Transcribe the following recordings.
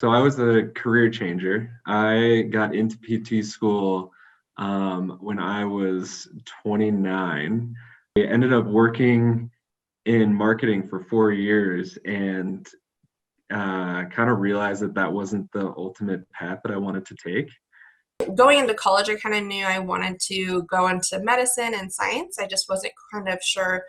So I was a career changer. I got into PT school when I was 29. I ended up working in marketing for 4 years and kind of realized that that wasn't the ultimate path that I wanted to take. Going into college, I kind of knew I wanted to go into medicine and science. I just wasn't kind of sure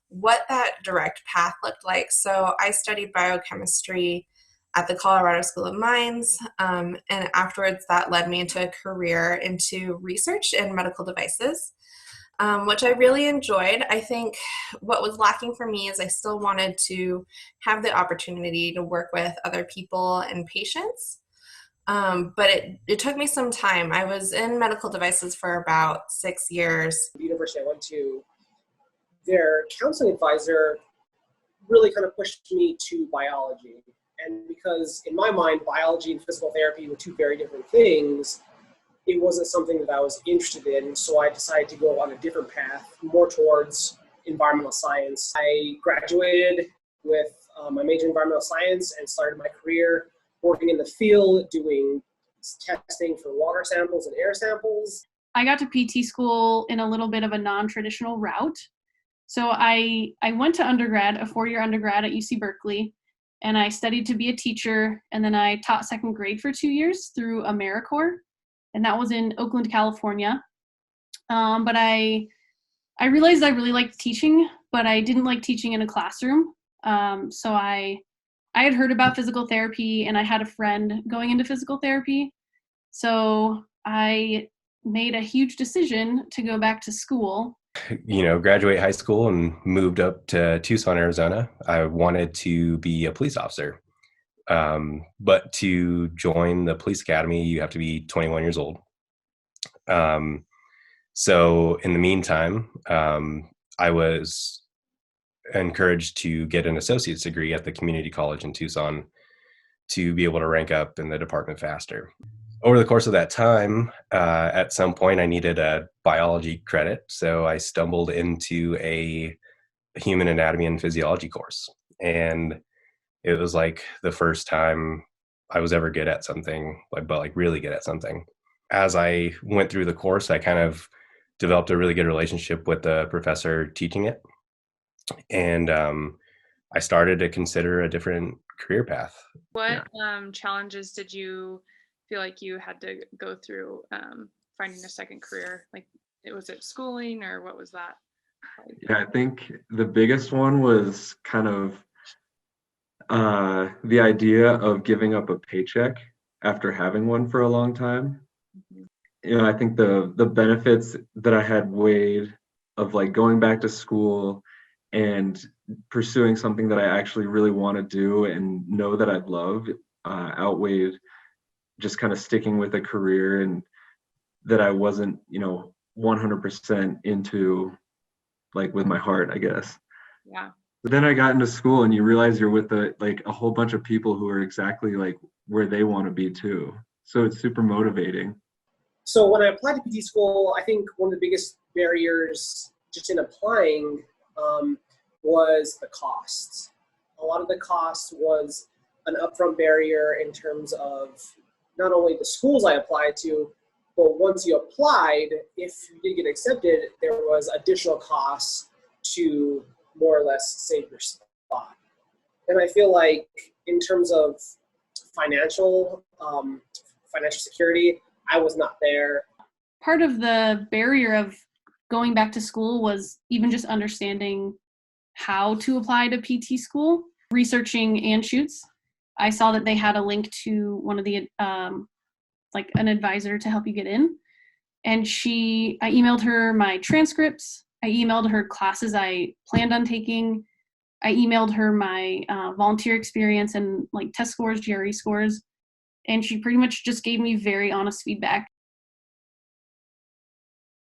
what that direct path looked like. So I studied biochemistry at the Colorado School of Mines. And afterwards, that led me into a career into research in medical devices, which I really enjoyed. I think what was lacking for me is I still wanted to have the opportunity to work with other people and patients. But it took me some time. I was in medical devices for about 6 years. The university I went to, their counseling advisor really kind of pushed me to biology. And because in my mind, biology and physical therapy were two very different things, it wasn't something that I was interested in. So I decided to go on a different path, more towards environmental science. I graduated with my major in environmental science and started my career working in the field, doing testing for water samples and air samples. I got to PT school in a little bit of a non-traditional route. So I went to undergrad, a 4-year undergrad at UC Berkeley, and I studied to be a teacher, and then I taught second grade for 2 years through AmeriCorps, and that was in Oakland, California. But I realized I really liked teaching, but I didn't like teaching in a classroom. So I had heard about physical therapy, and I had a friend going into physical therapy. So I made a huge decision to go back to school. Graduate high school and moved up to Tucson, Arizona. I wanted to be a police officer. But to join the police academy, you have to be 21 years old. So in the meantime, I was encouraged to get an associate's degree at the community college in Tucson to be able to rank up in the department faster. Over the course of that time, at some point I needed a biology credit, so I stumbled into a human anatomy and physiology course. And it was like the first time I was ever good at something, but really good at something. As I went through the course, I kind of developed a really good relationship with the professor teaching it. And I started to consider a different career path. What challenges did you feel like you had to go through finding a second career? Was it schooling, or what was that like? Yeah, I think the biggest one was kind of the idea of giving up a paycheck after having one for a long time. Mm-hmm. I think the benefits that I had weighed of going back to school and pursuing something that I actually really want to do and know that I love outweighed just kind of sticking with a career and that I wasn't 100% into with my heart, I guess. Yeah. But then I got into school and you realize you're with a whole bunch of people who are exactly where they want to be too. So it's super motivating. So when I applied to PT school, I think one of the biggest barriers just in applying was the costs. A lot of the cost was an upfront barrier in terms of not only the schools I applied to, but once you applied, if you did get accepted, there was additional costs to more or less save your spot. And I feel like in terms of financial security, I was not there. Part of the barrier of going back to school was even just understanding how to apply to PT school. Researching Anschutz, I saw that they had a link to one of the an advisor to help you get in. And I emailed her my transcripts. I emailed her classes I planned on taking. I emailed her my volunteer experience and test scores, GRE scores. And she pretty much just gave me very honest feedback.